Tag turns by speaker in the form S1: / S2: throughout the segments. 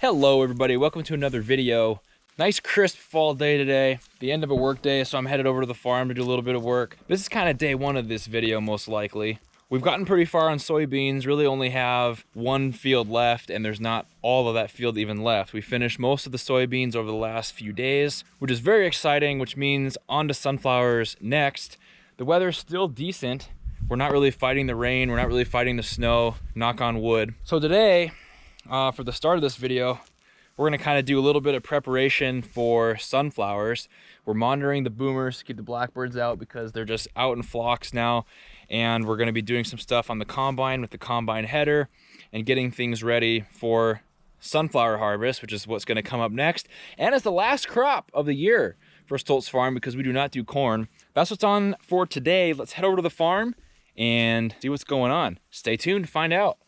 S1: Hello everybody, welcome to another video. Nice crisp fall day today, the end of a work day, so I'm headed over to the farm to do a little bit of work. This is kind of day one of this video most likely. We've gotten pretty far on soybeans, really only have one field left, and there's not all of that field even left. We finished most of the soybeans over the last few days, which is very exciting, which means on to sunflowers next. The weather's still decent. We're not really fighting the rain, we're not really fighting the snow, knock on wood. So today, for the start of this video, we're gonna kind of do a little bit of preparation for sunflowers. We're monitoring the boomers to keep the blackbirds out because they're just out in flocks now. And we're gonna be doing some stuff on the combine with the combine header and getting things ready for sunflower harvest, which is what's gonna come up next. And it's the last crop of the year for Stoltz Farm because we do not do corn. That's what's on for today. Let's head over to the farm and see what's going on. Stay tuned to find out.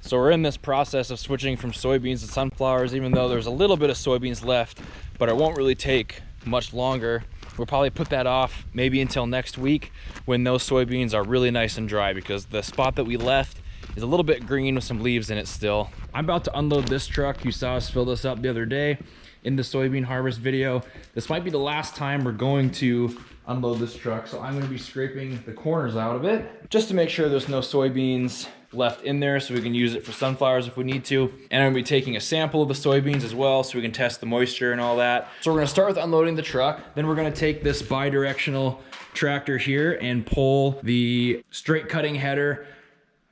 S1: So we're in this process of switching from soybeans to sunflowers, even though there's a little bit of soybeans left, but it won't really take much longer. We'll probably put that off maybe until next week when those soybeans are really nice and dry, because the spot that we left is a little bit green with some leaves in it still. I'm about to unload this truck. You saw us fill this up the other day in the soybean harvest video. This might be the last time we're going to unload this truck, so I'm going to be scraping the corners out of it just to make sure there's no soybeans left in there so we can use it for sunflowers if we need to. And I'm going to be taking a sample of the soybeans as well so we can test the moisture and all that. So we're going to start with unloading the truck. Then we're going to take this bidirectional tractor here and pull the straight cutting header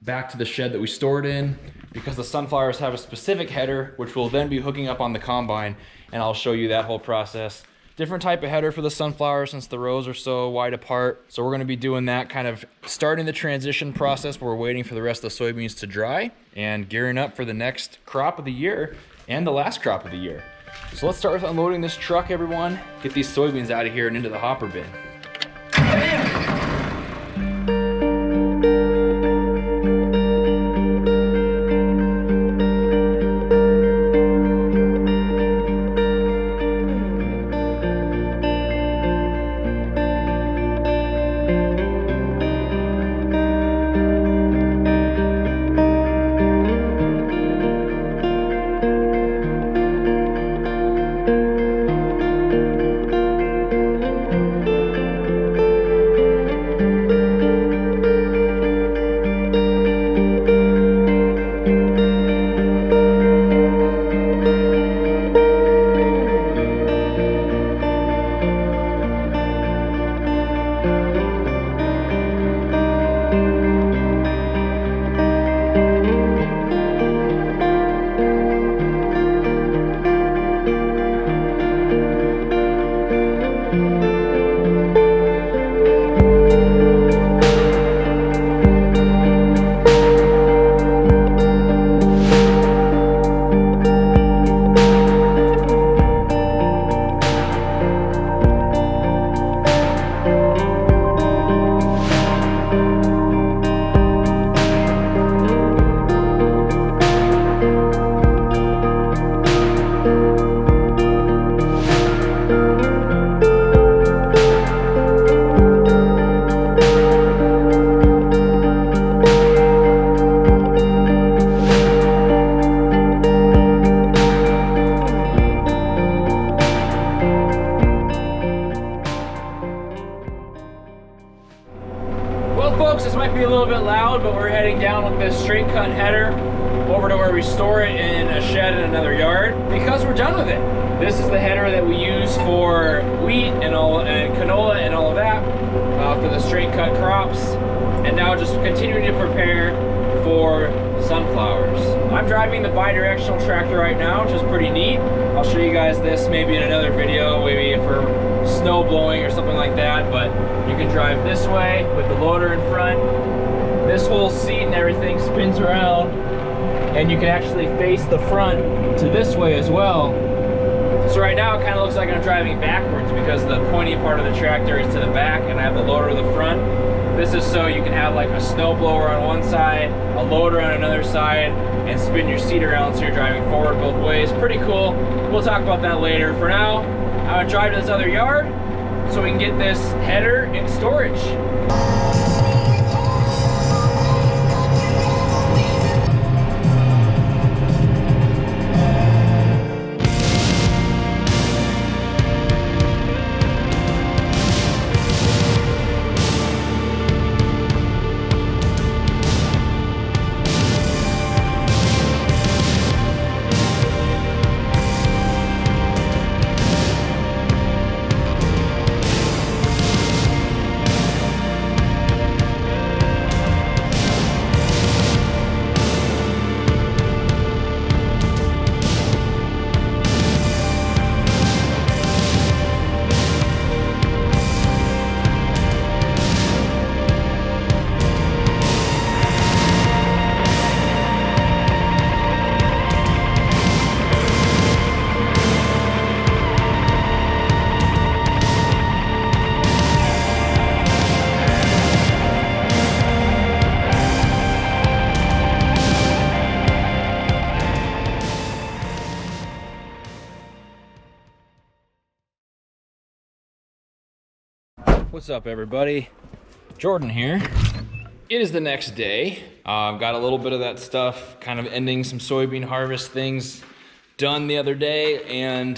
S1: back to the shed that we stored in, because the sunflowers have a specific header which will then be hooking up on the combine, and I'll show you that whole process. Different type of header for the sunflower since the rows are so wide apart. So we're gonna be doing that, kind of starting the transition process where we're waiting for the rest of the soybeans to dry and gearing up for the next crop of the year and the last crop of the year. So let's start with unloading this truck, everyone. Get these soybeans out of here and into the hopper bin. Folks, this might be a little bit loud, but we're heading down with this straight cut header over to where we store it in a shed in another yard because we're done with it. This is the header that we use for wheat and canola and all of that for the straight cut crops, and now just continuing to prepare for sunflowers. I'm driving the bidirectional tractor right now, which is pretty neat. I'll show you guys this maybe in another video, maybe for snow blowing or something like that, but you can drive this way with the loader in front. This whole seat and everything spins around, and you can actually face the front to this way as well. So right now it kind of looks like I'm driving backwards because the pointy part of the tractor is to the back and I have the loader to the front. This is so you can have like a snow blower on one side, a loader on another side, and spin your seat around so you're driving forward both ways. Pretty cool. We'll talk about that later. For now, I'm gonna drive to this other yard so we can get this header in storage. What's up, everybody? Jordan here. It is the next day. Got a little bit of that stuff, kind of ending some soybean harvest things done the other day, and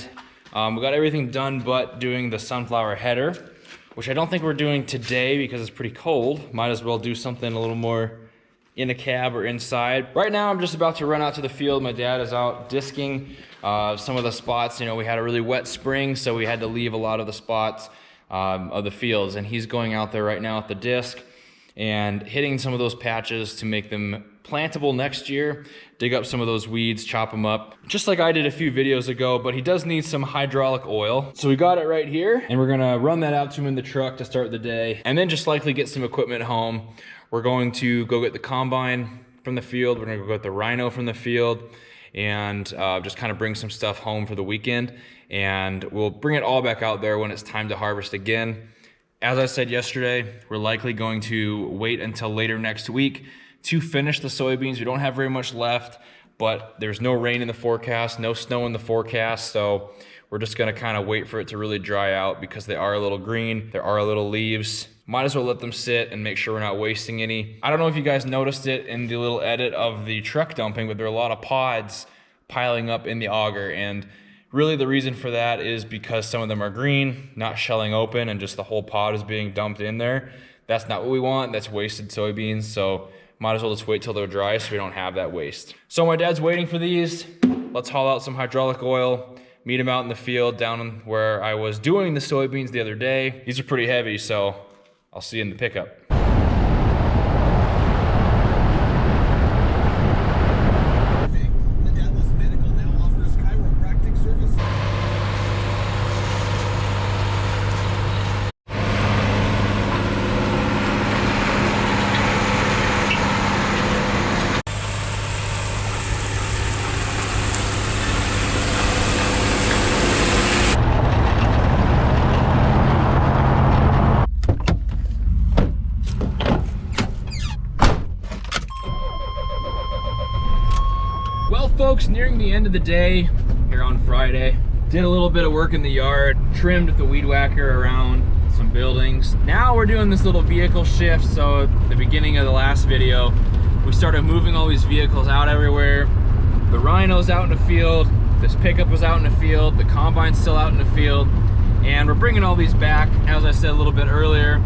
S1: we got everything done but doing the sunflower header, which I don't think we're doing today because it's pretty cold. Might as well do something a little more in a cab or inside. Right now, I'm just about to run out to the field. My dad is out disking some of the spots. You know, we had a really wet spring, so we had to leave a lot of the spots of the fields, and he's going out there right now at the disc and hitting some of those patches to make them plantable next year, dig up some of those weeds, chop them up, just like I did a few videos ago. But he does need some hydraulic oil, so we got it right here, and we're gonna run that out to him in the truck to start the day, and then just likely get some equipment home. We're going to go get the combine from the field, we're gonna go get the rhino from the field, and just kind of bring some stuff home for the weekend, and we'll bring it all back out there when it's time to harvest again. As I said yesterday, we're likely going to wait until later next week to finish the soybeans. We don't have very much left, but there's no rain in the forecast, no snow in the forecast, so we're just gonna kind of wait for it to really dry out because they are a little green, there are a little leaves. Might as well let them sit and make sure we're not wasting any. I don't know if you guys noticed it in the little edit of the truck dumping, but there are a lot of pods piling up in the auger, and really the reason for that is because some of them are green, not shelling open, and just the whole pod is being dumped in there. That's not what we want, that's wasted soybeans, so might as well just wait till they're dry so we don't have that waste. So my dad's waiting for these. Let's haul out some hydraulic oil, meet him out in the field down where I was doing the soybeans the other day. These are pretty heavy, so I'll see you in the pickup. Folks, nearing the end of the day here on Friday. Did a little bit of work in the yard, trimmed the weed whacker around some buildings. Now we're doing this little vehicle shift. So at the beginning of the last video, we started moving all these vehicles out everywhere. The rhino's out in the field, this pickup was out in the field, the combine's still out in the field, and we're bringing all these back, as I said a little bit earlier,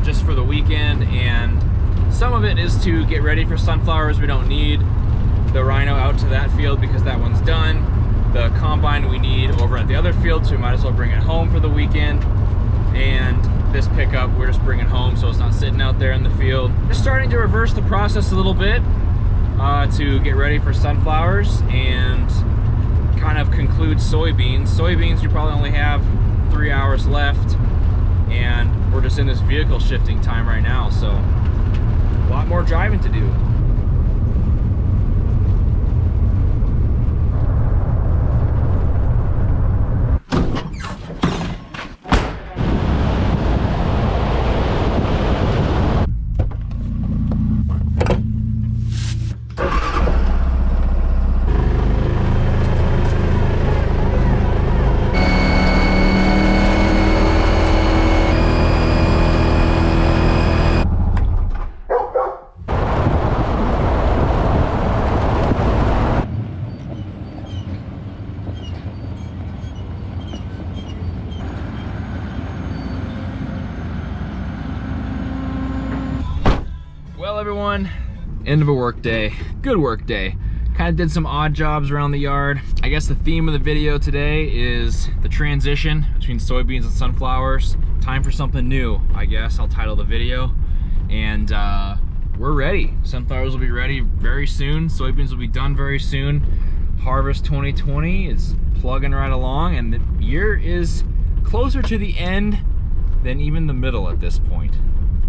S1: just for the weekend. And some of it is to get ready for sunflowers. We don't need the rhino out to that field because that one's done. The combine we need over at the other field, so we might as well bring it home for the weekend. And this pickup we're just bringing home so it's not sitting out there in the field. Just starting to reverse the process a little bit to get ready for sunflowers and kind of conclude soybeans. Soybeans, you probably only have 3 hours left, and we're just in this vehicle shifting time right now, so a lot more driving to do. everyone, end of a work day. Good work day. Kind of did some odd jobs around the yard. I guess the theme of the video today is the transition between soybeans and sunflowers. Time for something new, I guess. I'll title the video. And we're ready. Sunflowers will be ready very soon. Soybeans will be done very soon. Harvest 2020 is plugging right along, and the year is closer to the end than even the middle at this point,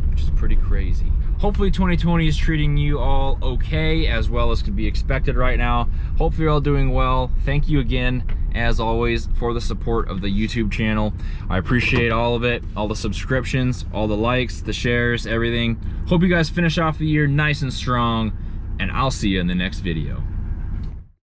S1: which is pretty crazy. Hopefully 2020 is treating you all okay, as well as can be expected right now. Hopefully you're all doing well. Thank you again, as always, for the support of the YouTube channel. I appreciate all of it, all the subscriptions, all the likes, the shares, everything. Hope you guys finish off the year nice and strong, and I'll see you in the next video.